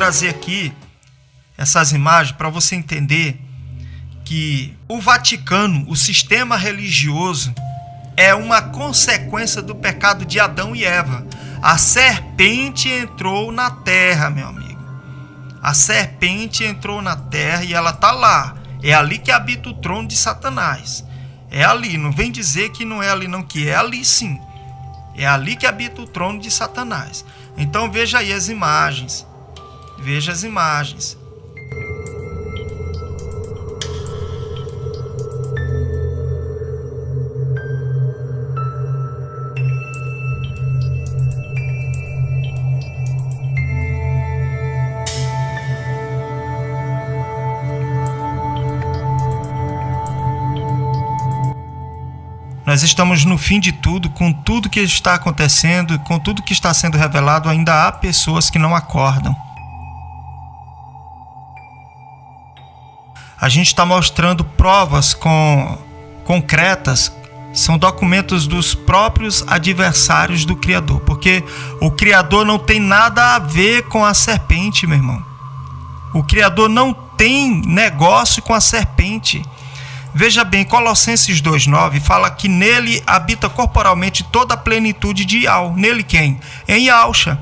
trazer aqui essas imagens para você entender que o Vaticano, o sistema religioso, é uma consequência do pecado de Adão e Eva. A serpente entrou na terra, meu amigo. A serpente entrou na terra e ela está lá. É ali que habita o trono de Satanás. É ali, não vem dizer que não é ali não, que é ali sim. É ali que habita o trono de Satanás. Então veja aí as imagens. Veja as imagens. Nós estamos no fim de tudo, com tudo que está acontecendo, com tudo que está sendo revelado, ainda há pessoas que não acordam. A gente está mostrando provas concretas, são documentos dos próprios adversários do Criador, porque o Criador não tem nada a ver com a serpente, meu irmão. O Criador não tem negócio com a serpente. Veja bem, Colossenses 2,9 fala que nele habita corporalmente toda a plenitude de Yah. Nele quem? Em Yahshua.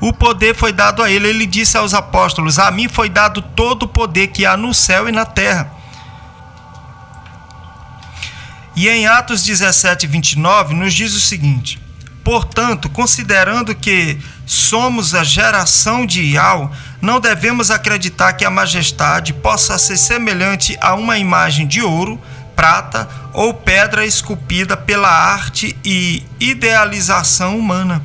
O poder foi dado a ele. Ele disse aos apóstolos: a mim foi dado todo o poder que há no céu e na terra. E em Atos 17:29 nos diz o seguinte: portanto, considerando que somos a geração de Yah, não devemos acreditar que a majestade possa ser semelhante a uma imagem de ouro, prata ou pedra esculpida pela arte e idealização humana.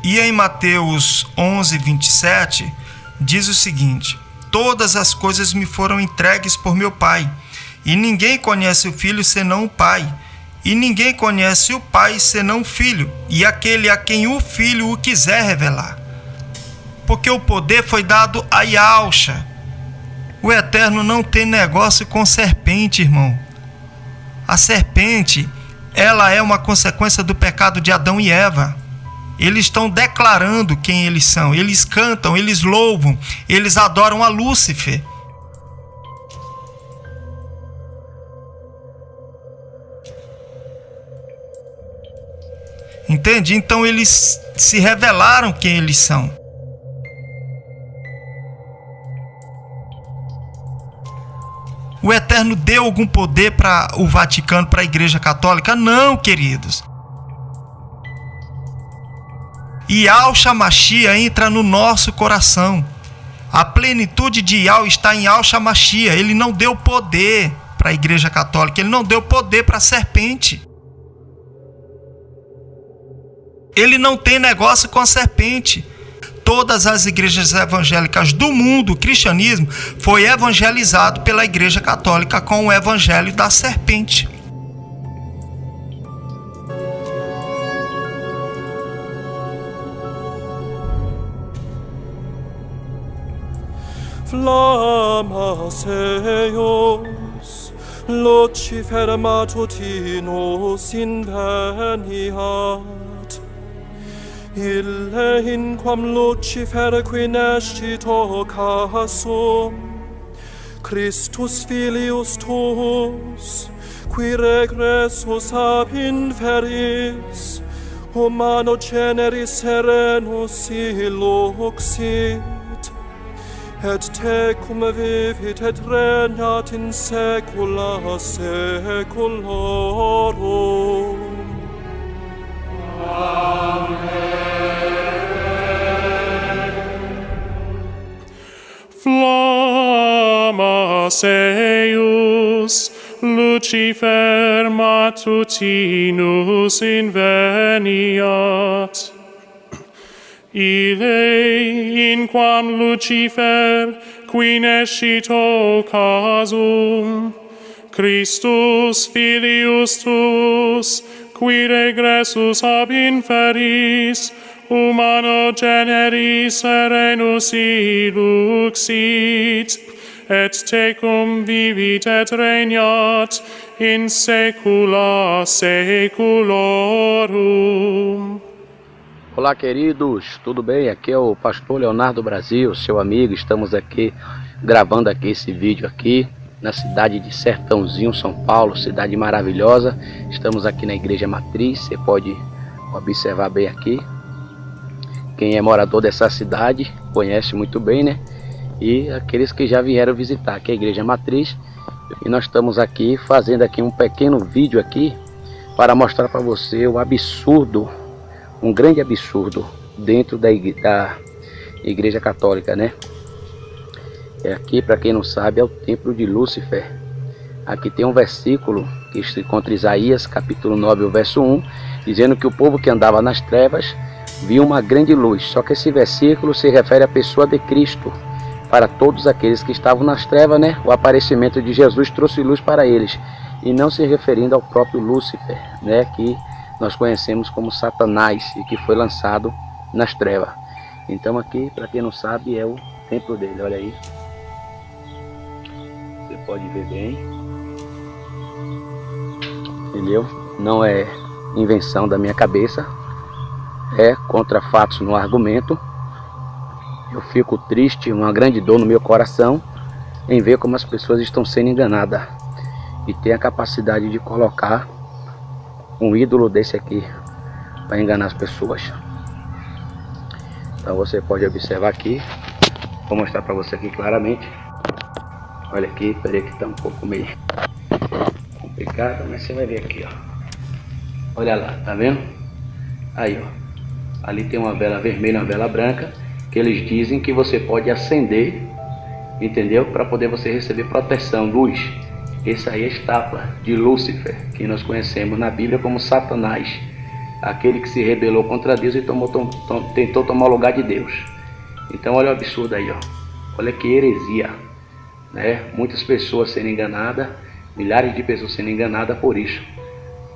E em Mateus 11:27 diz o seguinte: todas as coisas me foram entregues por meu Pai, e ninguém conhece o Filho senão o Pai, e ninguém conhece o Pai senão o Filho, e aquele a quem o Filho o quiser revelar. Porque o poder foi dado a Yahshua. O Eterno não tem negócio com serpente, irmão. A serpente, ela é uma consequência do pecado de Adão e Eva. Eles estão declarando quem eles são. Eles cantam, eles louvam, eles adoram a Lúcifer. Entende? Então eles se revelaram quem eles são. O Eterno deu algum poder para o Vaticano, para a Igreja Católica? Não, queridos. Yahshua Mashiach entra no nosso coração. A plenitude de Yah está em Yahshua Mashiach. Ele não deu poder para a Igreja Católica, ele não deu poder para a serpente. Ele não tem negócio com a serpente. Todas as igrejas evangélicas do mundo, o cristianismo, foi evangelizado pela Igreja Católica com o evangelho da serpente. Flammas eius, Lucifer matutinus inveniat, ille in quam Lucifer quinescito casum, Christus filius tuus, qui regressus ab inferis, humano generis serenus illuxit, et tecum vivit et regnat in saecula saeculorum. Flammas eius, Lucifer matutinus inveniat. Ille in quam Lucifer qui nescito casum, Christus filius tuus, qui regressus ab inferis, humano generis serenus illuxit, et tecum vivit et regnat in saecula saeculorum. Olá, queridos, tudo bem? Aqui é o pastor Leonardo Brasil, seu amigo. Estamos aqui gravando aqui esse vídeo aqui na cidade de Sertãozinho, São Paulo, cidade maravilhosa. Estamos aqui na Igreja Matriz, você pode observar bem aqui. Quem é morador dessa cidade conhece muito bem, né? E aqueles que já vieram visitar aqui a Igreja Matriz. E nós estamos aqui fazendo aqui um pequeno vídeo aqui para mostrar para você o absurdo, um grande absurdo dentro da Igreja Católica, né? Aqui, para quem não sabe, é o templo de Lúcifer. Aqui tem um versículo que se encontra em Isaías, capítulo 9, o verso 1, dizendo que o povo que andava nas trevas viu uma grande luz. Só que esse versículo se refere à pessoa de Cristo. Para todos aqueles que estavam nas trevas, né? O aparecimento de Jesus trouxe luz para eles. E não se referindo ao próprio Lúcifer, né? Que nós conhecemos como Satanás e que foi lançado nas trevas. Então aqui, para quem não sabe, é o templo dele, olha aí. Você pode ver bem. Entendeu? Não é invenção da minha cabeça. É contra fatos no argumento. Eu fico triste, uma grande dor no meu coração em ver como as pessoas estão sendo enganadas. E tem a capacidade de colocar um ídolo desse aqui para enganar as pessoas. Então você pode observar aqui. Vou mostrar para você aqui claramente. Olha aqui, peraí que está um pouco meio complicado, mas você vai ver aqui, ó. Olha lá, tá vendo? Aí, ó. Ali tem uma vela vermelha, uma vela branca, que eles dizem que você pode acender, entendeu? Para poder você receber proteção, luz. Essa aí é a estátua de Lúcifer, que nós conhecemos na Bíblia como Satanás, aquele que se rebelou contra Deus e tentou tomar o lugar de Deus. Então olha o absurdo aí, ó. Olha que heresia, né? Muitas pessoas sendo enganadas, milhares de pessoas sendo enganadas por isso,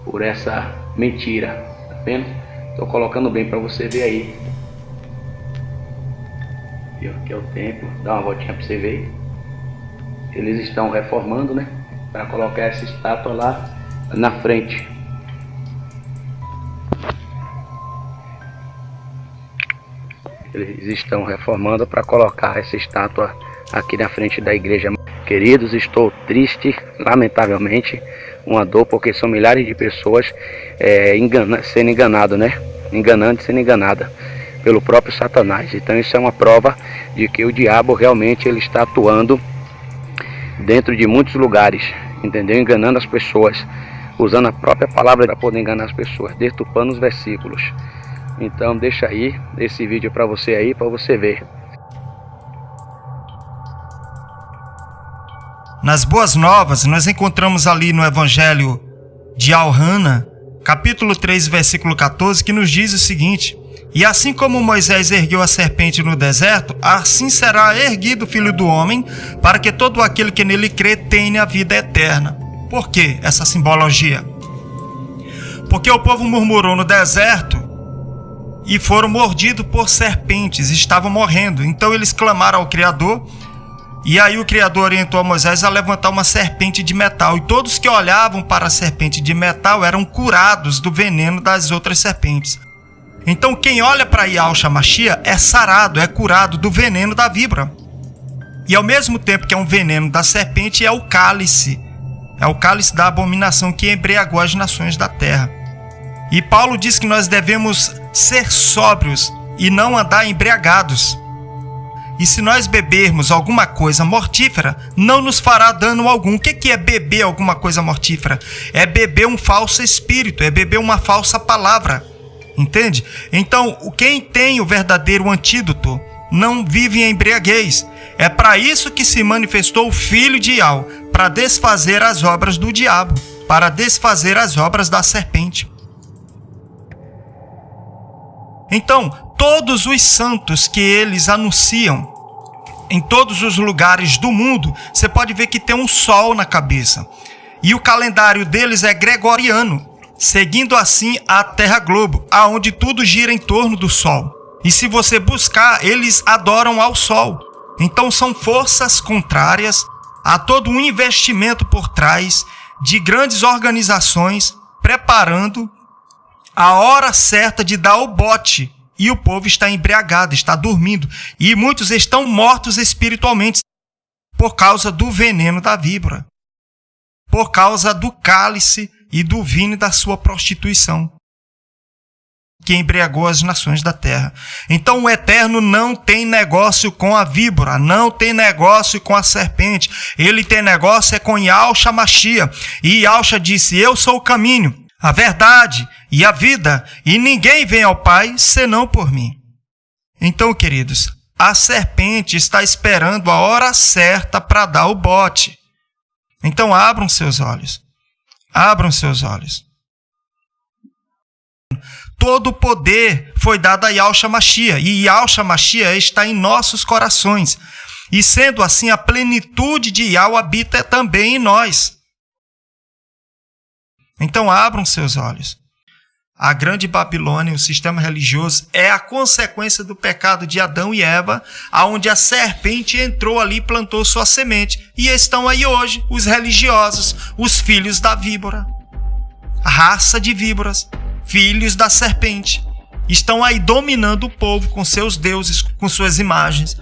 por essa mentira, tá vendo? Estou colocando bem para você ver aí. E aqui é o templo, dá uma voltinha para você ver. Eles estão reformando, né? Para colocar essa estátua lá na frente. Eles estão reformando para colocar essa estátua aqui na frente da igreja. Queridos, estou triste, lamentavelmente, uma dor, porque são milhares de pessoas sendo enganadas, né? Enganando e sendo enganada pelo próprio Satanás. Então isso é uma prova de que o diabo realmente ele está atuando dentro de muitos lugares, entendeu? Enganando as pessoas, usando a própria palavra para poder enganar as pessoas, deturpando os versículos. Então deixa aí esse vídeo para você aí, para você ver. Nas Boas Novas, nós encontramos ali no Evangelho de Alhana, capítulo 3, versículo 14, que nos diz o seguinte: e assim como Moisés ergueu a serpente no deserto, assim será erguido o Filho do Homem, para que todo aquele que nele crê tenha a vida eterna. Por que essa simbologia? Porque o povo murmurou no deserto e foram mordidos por serpentes, estavam morrendo. Então eles clamaram ao Criador, e aí o Criador orientou a Moisés a levantar uma serpente de metal. E todos que olhavam para a serpente de metal eram curados do veneno das outras serpentes. Então quem olha para Yahushua Mashiach é sarado, é curado do veneno da víbora. E ao mesmo tempo que é um veneno da serpente, é o cálice da abominação que embriagou as nações da terra. E Paulo diz que nós devemos ser sóbrios e não andar embriagados. E se nós bebermos alguma coisa mortífera, não nos fará dano algum. O que é beber alguma coisa mortífera? É beber um falso espírito, é beber uma falsa palavra. Entende? Então, quem tem o verdadeiro antídoto não vive em embriaguez. É para isso que se manifestou o Filho de Yahweh, para desfazer as obras do diabo, para desfazer as obras da serpente. Então, todos os santos que eles anunciam em todos os lugares do mundo, você pode ver que tem um sol na cabeça. E o calendário deles é gregoriano, seguindo assim a Terra Globo, aonde tudo gira em torno do sol. E se você buscar, eles adoram ao sol. Então são forças contrárias a todo um investimento por trás de grandes organizações preparando a hora certa de dar o bote e o povo está embriagado, está dormindo. E muitos estão mortos espiritualmente por causa do veneno da víbora, por causa do cálice e do vinho da sua prostituição, que embriagou as nações da terra. Então o Eterno não tem negócio com a víbora, não tem negócio com a serpente. Ele tem negócio com Yahushua Mashiach. E Yahushua disse: eu sou o caminho, a verdade e a vida, e ninguém vem ao Pai senão por mim. Então, queridos, a serpente está esperando a hora certa para dar o bote. Então abram seus olhos. Abram seus olhos. Todo o poder foi dado a Yahushua Mashiach, e Yahushua Mashiach está em nossos corações. E sendo assim, a plenitude de Yahweh habita também em nós. Então abram seus olhos. A grande Babilônia, o sistema religioso, é a consequência do pecado de Adão e Eva, aonde a serpente entrou ali e plantou sua semente. E estão aí hoje os religiosos, os filhos da víbora, a raça de víboras, filhos da serpente. Estão aí dominando o povo com seus deuses, com suas imagens.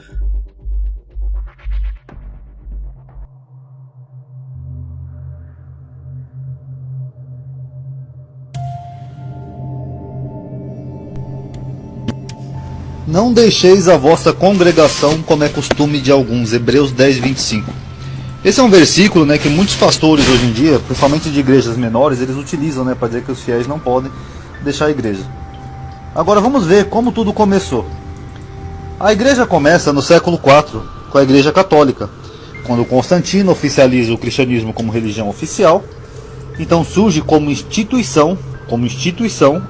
Não deixeis a vossa congregação como é costume de alguns. Hebreus 10, 25. Esse é um versículo, que muitos pastores hoje em dia, principalmente de igrejas menores, eles utilizam, para dizer que os fiéis não podem deixar a igreja. Agora vamos ver como tudo começou. A igreja começa no século IV, com a Igreja Católica, quando Constantino oficializa o cristianismo como religião oficial. Então surge como instituição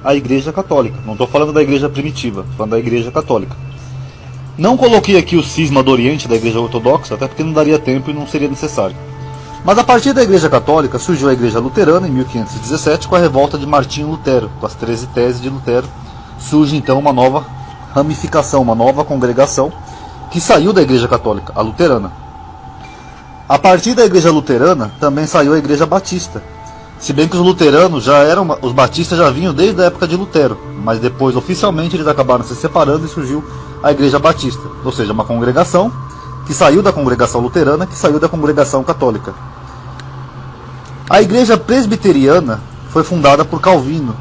a Igreja Católica. Não estou falando da Igreja Primitiva, estou falando da Igreja Católica. Não coloquei aqui o cisma do Oriente da Igreja Ortodoxa, até porque não daria tempo e não seria necessário. Mas a partir da Igreja Católica surgiu a Igreja Luterana em 1517 com a revolta de Martinho Lutero, com as 13 teses de Lutero. Surge então uma nova ramificação, uma nova congregação que saiu da Igreja Católica, a Luterana. A partir da Igreja Luterana também saiu a Igreja Batista. Se bem que os luteranos os batistas já vinham desde a época de Lutero, mas depois oficialmente eles acabaram se separando e surgiu a Igreja Batista, ou seja, uma congregação que saiu da congregação luterana, que saiu da congregação católica. A Igreja Presbiteriana foi fundada por Calvino.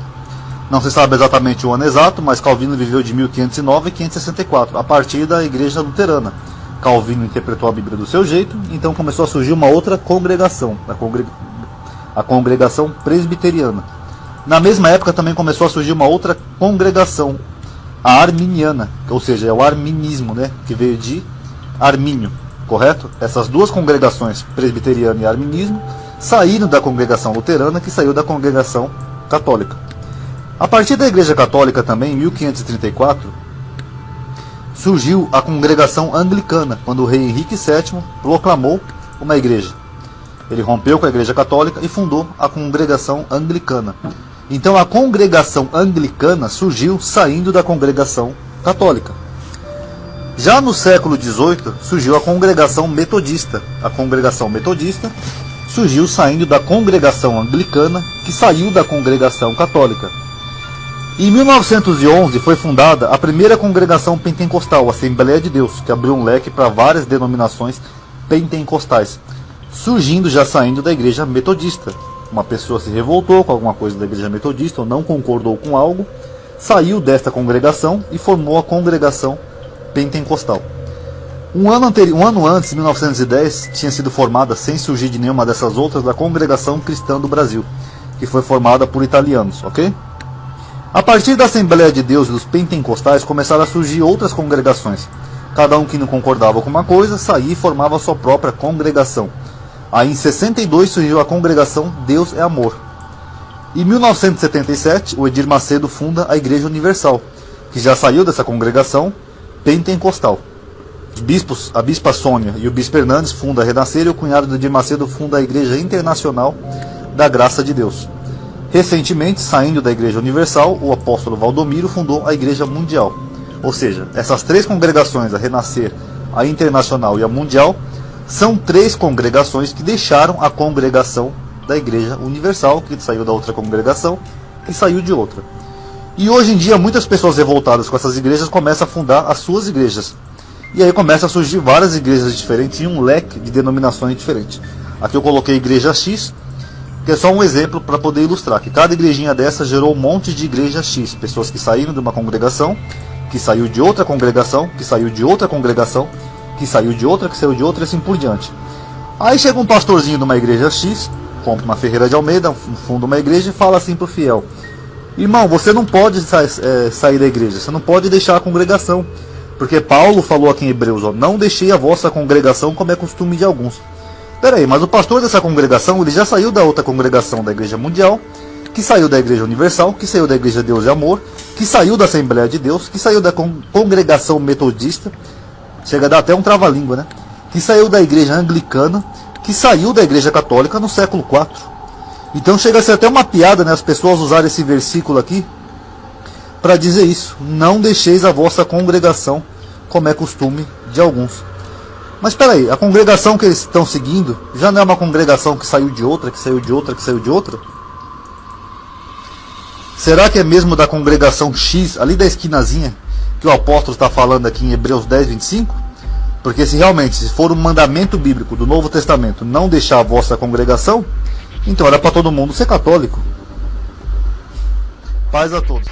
Não se sabe exatamente o ano exato, mas Calvino viveu de 1509 a 564, a partir da Igreja Luterana. Calvino interpretou a Bíblia do seu jeito, então começou a surgir uma outra congregação, a congregação presbiteriana. Na mesma época também começou a surgir uma outra congregação, a arminiana, ou seja, é o arminismo, que veio de Armínio, correto? Essas duas congregações, presbiteriano e arminismo, saíram da congregação luterana, que saiu da congregação católica. A partir da Igreja Católica também, em 1534, surgiu a congregação anglicana, quando o rei Henrique VII proclamou uma igreja. Ele rompeu com a Igreja Católica e fundou a congregação anglicana. Então a congregação anglicana surgiu saindo da congregação católica. Já no século XVIII surgiu a congregação metodista. A congregação metodista surgiu saindo da congregação anglicana, que saiu da congregação católica. Em 1911 foi fundada a primeira congregação pentecostal, a Assembleia de Deus, que abriu um leque para várias denominações pentecostais, surgindo já saindo da Igreja Metodista. Uma pessoa se revoltou com alguma coisa da Igreja Metodista ou não concordou com algo, saiu desta congregação e formou a congregação pentecostal. Um ano antes, em 1910, tinha sido formada, sem surgir de nenhuma dessas outras, a Congregação Cristã do Brasil, que foi formada por italianos, ok? A partir da Assembleia de Deus e dos pentecostais começaram a surgir outras congregações. Cada um que não concordava com uma coisa saía e formava a sua própria congregação. Aí em 62 surgiu a congregação Deus é Amor. Em 1977, o Edir Macedo funda a Igreja Universal, que já saiu dessa congregação pentecostal. Os bispos, a bispa Sônia e o bispo Hernandes fundam a Renascer, e o cunhado do Edir Macedo funda a Igreja Internacional da Graça de Deus. Recentemente, saindo da Igreja Universal, o apóstolo Valdomiro fundou a Igreja Mundial. Ou seja, essas três congregações, a Renascer, a Internacional e a Mundial, são três congregações que deixaram a congregação da Igreja Universal, que saiu da outra congregação, que saiu de outra. E hoje em dia muitas pessoas revoltadas com essas igrejas começam a fundar as suas igrejas. E aí começa a surgir várias igrejas diferentes e um leque de denominações diferentes. Aqui eu coloquei igreja X, que é só um exemplo para poder ilustrar que cada igrejinha dessa gerou um monte de igreja X. Pessoas que saíram de uma congregação, que saiu de outra congregação, que saiu de outra congregação, que saiu de outra, que saiu de outra e assim por diante. Aí chega um pastorzinho de uma igreja X, compra uma Ferreira de Almeida, funda uma igreja e fala assim para o fiel: irmão, você não pode sair da igreja, você não pode deixar a congregação. Porque Paulo falou aqui em Hebreus, ó, não deixei a vossa congregação como é costume de alguns. Peraí, mas o pastor dessa congregação, ele já saiu da outra congregação da Igreja Mundial, que saiu da Igreja Universal, que saiu da Igreja Deus e Amor, que saiu da Assembleia de Deus, que saiu da congregação metodista, chega a dar até um trava-língua, né? Que saiu da Igreja Anglicana, que saiu da Igreja Católica no século IV. Então chega a ser até uma piada, né, as pessoas usarem esse versículo aqui para dizer isso: não deixeis a vossa congregação como é costume de alguns. Mas espera aí, a congregação que eles estão seguindo já não é uma congregação que saiu de outra, que saiu de outra, que saiu de outra? Será que é mesmo da congregação X, ali da esquinazinha, que o apóstolo está falando aqui em Hebreus 10, 25? Porque se realmente, se for um mandamento bíblico do Novo Testamento, não deixar a vossa congregação, então era para todo mundo ser católico. Paz a todos.